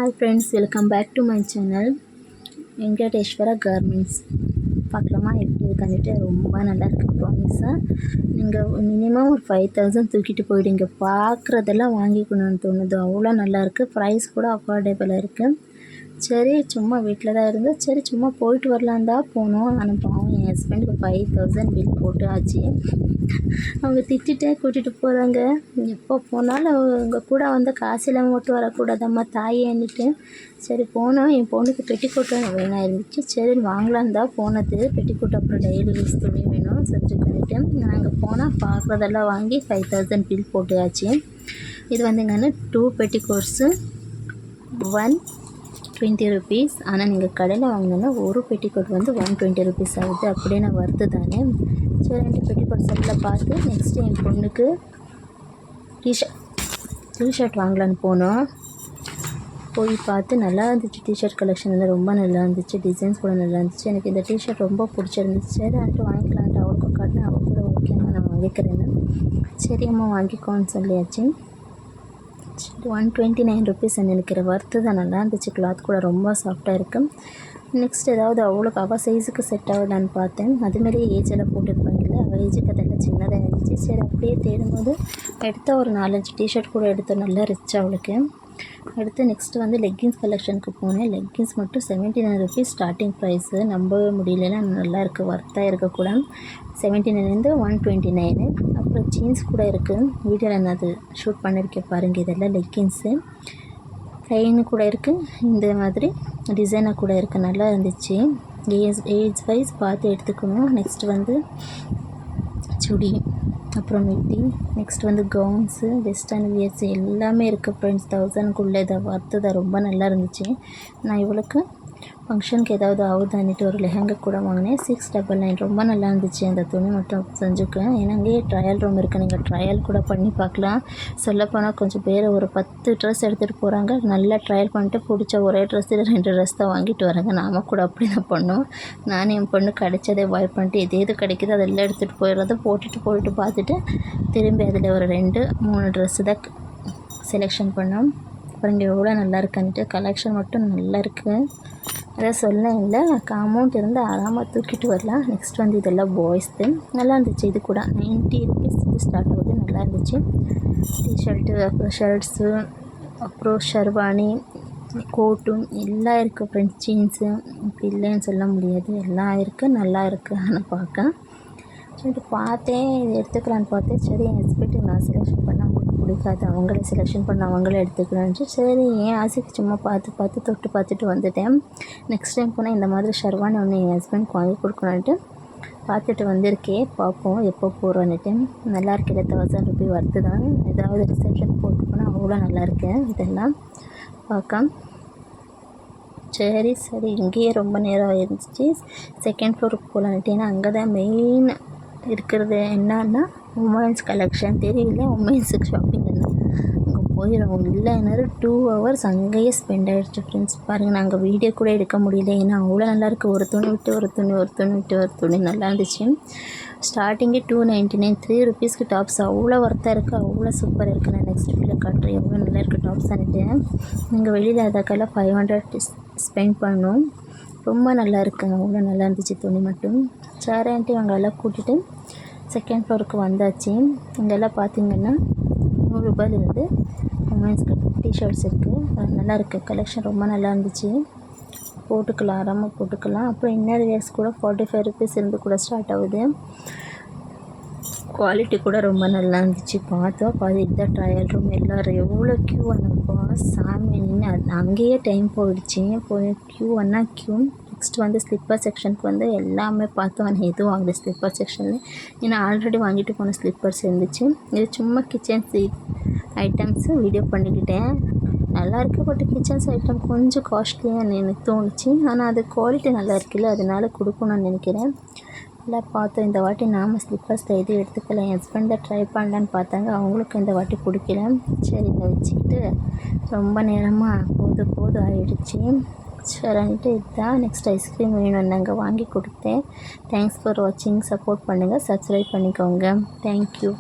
Hi friends, welcome back to my channel Venkateswara garments. பார்க்கலாமா எப்படி இருக்குன்னுட்டு? ரொம்ப நல்லா இருக்குது ப்ராமிஸாக. நீங்கள் மினிமம் ஒரு 5000 தூக்கிட்டு போயிடுங்க. பார்க்குறதெல்லாம் வாங்கிக்கணும்னு தோணுது, அவ்வளோ நல்லாயிருக்கு. ப்ரைஸ் கூட அஃபோர்டபுளாக இருக்குது. சரி சும்மா வீட்டில் தான் இருந்தோம், சரி சும்மா போயிட்டு வரலான் தான் போனோம். ஆனால் பாவம் என் ஹஸ்பண்டுக்கு 5000 பில் போட்டு ஆச்சு. அவங்க திட்டிகிட்டே கூட்டிகிட்டு போகிறாங்க. எப்போ போனாலும் அவங்க கூட வந்து காசு இல்லாமல் மட்டும் வரக்கூடாதம்மா தாயேன்னுட்டு. சரி போனோம். என் பொண்ணுக்கு பெட்டிக்கோட் வேணா இருந்துச்சு, சரி வாங்கலான்னு தான் போனது. பெட்டிக்கோட் அப்புறம் டெய்லி யூஸ் துணி வேணும் சப்ஜெக்ட் பண்ணிவிட்டு நாங்கள் போனால் பார்க்குறதெல்லாம் வாங்கி 5000 பில் போட்டு ஆச்சு. இது வந்துங்கன்னா 2 பெட்டிக்கோட்ஸு 120 rupees. ஆனால் நீங்கள் கடையில் வாங்கினோன்னா ஒரு பெட்டிக்கோட் வந்து 120 rupees ஆகுது. அப்படியே நான் வருது தானே. சரி 2 பெட்டிக்கோட்ஸ் எல்லாம் பார்த்து நெக்ஸ்ட்டு என் பொண்ணுக்கு டிஷர்ட் வாங்கலான்னு போனோம். போய் பார்த்து நல்லா இருந்துச்சு. டிஷர்ட் கலெக்ஷன் வந்து ரொம்ப நல்லா இருந்துச்சு, டிசைன்ஸ் கூட நல்லா இருந்துச்சு. எனக்கு இந்த டிஷர்ட் ரொம்ப பிடிச்சிருந்துச்சு. சரி வாங்கிக்கலான்ட்டு அவளுக்கும் காட்டினேன். அவள் கூட ஓகேம்மா நான் வாங்கிக்கிறேன்னு. சரி அம்மா வாங்கிக்கோன்னு சொல்லியாச்சு. 129 rupees நினைக்கிற வர்த்து தான். நல்லா இருந்துச்சு. கிளாத் கூட ரொம்ப சாஃப்டாக இருக்குது. நெக்ஸ்ட் ஏதாவது அவளுக்கு அவள் சைஸுக்கு செட் ஆகுதான்னு பார்த்தேன். அதுமாரி ஏஜெல்லாம் போட்டுருப்பாங்கல்ல, அவள் ஏஜுக்கு அதெல்லாம் சின்னதாக இருந்துச்சு. சரி அப்படியே தேடும்போது எடுத்த ஒரு 4-5 டிஷர்ட் கூட எடுத்தோம். நல்லா ரிச் அவளுக்கு. அடுத்து நெக்ஸ்ட்டு வந்து லெக்கின்ஸ் கலெக்ஷனுக்கு போனேன். லெக்கின்ஸ் மட்டும் 79 rupees ஸ்டார்டிங் ப்ரைஸு. நம்பவே முடியலன்னா நல்லா இருக்குது, வர்த்தாக இருக்கக்கூட. 79 129. அப்புறம் ஜீன்ஸ் கூட இருக்குது. வீடியோவில் நான் அது ஷூட் பண்ணியிருக்கேன் பாருங்கள். இதெல்லாம் லெக்கின்ஸு. ப்ளைனு கூட இருக்குது, இந்த மாதிரி டிசைனாக கூட இருக்குது. நல்லா இருந்துச்சு. ஏஜ் வைஸ் பார்த்து எடுத்துக்கணும். நெக்ஸ்ட்டு வந்து சுடி, அப்புறம் மிட்டி, நெக்ஸ்ட் வந்து கவுன்ஸு, வெஸ்டர்ன் வியர்ஸ் எல்லாமே இருக்குது ஃப்ரெண்ட்ஸ். 1000க்குள்ளே இதை வர்த்து தான். ரொம்ப நல்லா இருந்துச்சு. நான் இவளுக்கு ஃபங்க்ஷனுக்கு ஏதாவது ஆகுதான்னுட்டு ஒரு லெஹங்கா கூட வாங்கினேன். 699. ரொம்ப நல்லா இருந்துச்சு. அந்த துணி மட்டும் செஞ்சுக்குவேன். ஏன்னா அங்கேயே ட்ரையல் ரூம் இருக்குது, நீங்கள் ட்ரையல் கூட பண்ணி பார்க்கலாம். சொல்லப்போனால் கொஞ்சம் பேர் ஒரு 10 ட்ரெஸ் எடுத்துகிட்டு போகிறாங்க. நல்லா ட்ரையல் பண்ணிட்டு பிடிச்ச ஒரே ட்ரெஸ் இல்லை 2 ட்ரெஸ் தான் வாங்கிட்டு வராங்க. நாம் கூட அப்படி தான் பண்ணோம். நானும் என் பொண்ணு கிடைச்சதே வாய் பண்ணிட்டு எது கிடைக்குது அதெல்லாம் எடுத்துகிட்டு போயிடுறது. போயிட்டு பார்த்துட்டு திரும்பி அதில் ஒரு 2-3 ட்ரெஸ்ஸு தான் செலெக்ஷன் பண்ணோம். அப்புறம் இங்கே எவ்வளோ நல்லா இருக்குன்ட்டு கலெக்ஷன் மட்டும் நல்லா இருக்குது. அதான் சொல்ல இல்லை, அமௌண்ட் இருந்து ஆறாமல் தூக்கிட்டு வரலாம். நெக்ஸ்ட் வந்து இதெல்லாம் பாய்ஸ்து. நல்லா இருந்துச்சு. இது கூட 90 rupees ஸ்டார்ட் ஆகுது. நல்லா இருந்துச்சு. டிஷர்ட்டு, அப்புறம் ஷர்ட்ஸு, அப்புறம் ஷர்வானி, கோட்டும் எல்லாம் இருக்குது ஃப்ரெண்ட்ஸ். ஜீன்ஸு இப்படி இல்லைன்னு சொல்ல முடியாது, எல்லாம் இருக்குது. நல்லா இருக்குது. ஆனால் பார்க்க சரி பார்த்தேன், இது எடுத்துக்கலான்னு பார்த்தேன். சரி என் ஹஸ்பண்டுக்கு நான் செலெக்ஷன் பண்ண அவங்களுக்கு பிடிக்காது, அவங்களே செலெக்ஷன் பண்ண அவங்களே எடுத்துக்கலான்ட்டு சரி என் ஆசைக்கு சும்மா பார்த்து தொட்டு பார்த்துட்டு வந்துட்டேன். நெக்ஸ்ட் டைம் போனால் இந்த மாதிரி ஷர்வானி ஒன்று என் ஹஸ்பண்டுக்கு வாங்கி கொடுக்கணுன்ட்டு பார்த்துட்டு வந்திருக்கேன். பார்ப்போம் எப்போ போகிறோன்னுட்டு. நல்லா இருக்குது. 1000 rupees வருது தான். ஏதாவது ரிசப்ஷன் போட்டு போனால் அவ்வளோ நல்லா இருக்கேன். இதெல்லாம் பார்க்க சரி இங்கேயே ரொம்ப நேரம் இருந்துச்சு. செகண்ட் ஃப்ளோருக்கு போகலான்ட்டு. ஏன்னா அங்கே தான் மெயின் இருக்கிறது. என்னன்னா உமன்ஸ் கலெக்ஷன் தெரியல, உமன்ஸுக்கு ஷாப்பிங் என்ன அங்கே போயிடும். இல்லைன்னா 2 hours அங்கேயே ஸ்பெண்ட் ஆகிடுச்சு ஃப்ரெண்ட்ஸ். பாருங்கள், நாங்கள் வீடியோ கூட எடுக்க முடியல. ஏன்னா அவ்வளோ நல்லாயிருக்கு. ஒரு துணி விட்டு ஒரு துணி நல்லா இருந்துச்சு. ஸ்டார்டிங்கே 299, 3 rupeesக்கு டாப்ஸ் அவ்வளோ ஒர்த்தாக இருக்குது, அவ்வளோ சூப்பராக இருக்குது. நான் நெக்ஸ்ட் வீடியோ காட்டுறேன் எவ்வளோ நல்லா இருக்குது டாப்ஸ் அனுட்டு. நீங்கள் வெளியில் அதற்கெல்லாம் 500 ஸ்பெண்ட் பண்ணோம். ரொம்ப நல்லா இருக்குது, அவ்வளோ நல்லா இருந்துச்சு துணி மட்டும். சரின்ட்டு இவங்களெல்லாம் கூட்டிகிட்டு செகண்ட் ஃப்ளோருக்கு வந்தாச்சு. இங்கெல்லாம் பார்த்திங்கன்னா 100 ரூபாயிலிருந்து உமன்ஸ்க்கு டிஷர்ட்ஸ் இருக்குது. நல்லா இருக்குது. கலெக்ஷன் ரொம்ப நல்லா இருந்துச்சு. போட்டுக்கலாம், ஆராமல் போட்டுக்கலாம். அப்புறம் இன்னர் வியர்ஸ் கூட 45 rupees இருந்து கூட ஸ்டார்ட் ஆகுது. குவாலிட்டி கூட ரொம்ப நல்லா இருந்துச்சு. பார்த்தோம் இதுதான் ட்ரையல் ரூம். எல்லோரும் எவ்வளோ க்யூ வந்தப்போ சாமி நின்று அங்கேயே டைம் போயிடுச்சு. க்யூ நெக்ஸ்ட் வந்து ஸ்லிப்பர் செக்ஷனுக்கு வந்து எல்லாமே பார்த்தோம். ஆனால் எதுவும் வாங்கல ஸ்லிப்பர் செக்ஷனில். ஏன்னா ஆல்ரெடி வாங்கிட்டு போன ஸ்லிப்பர்ஸ் இருந்துச்சு. இது சும்மா கிச்சன்ஸ் ஐட்டம்ஸு வீடியோ பண்ணிக்கிட்டேன். நல்லா இருக்குது. பட் கிச்சன்ஸ் ஐட்டம் கொஞ்சம் காஸ்ட்லியாக எனக்கு தோணுச்சு. ஆனால் அது குவாலிட்டி நல்லா இருக்குல்ல, அதனால கொடுக்கணும்னு நினைக்கிறேன். எல்லாம் பார்த்தோம். இந்த வாட்டி நாம் ஸ்லிப்பர்ஸில் எதுவும் எடுத்துக்கல. என் ஹஸ்பண்ட் தான் ட்ரை பண்ணலான்னு பார்த்தாங்க, அவங்களுக்கு இந்த வாட்டி பிடிக்கல. சரி இதை வச்சுக்கிட்டு ரொம்ப நேரமாக போதும் ஆகிடுச்சு. சரின்ட்டு இதுதான். நெக்ஸ்ட் ஐஸ்கிரீம் வேணும் நாங்கள் வாங்கி கொடுத்தேன். தேங்க்ஸ் ஃபார் வாட்சிங். சப்போர்ட் பண்ணுங்கள், சப்ஸ்கிரைப் பண்ணிக்கோங்க. தேங்க்யூ.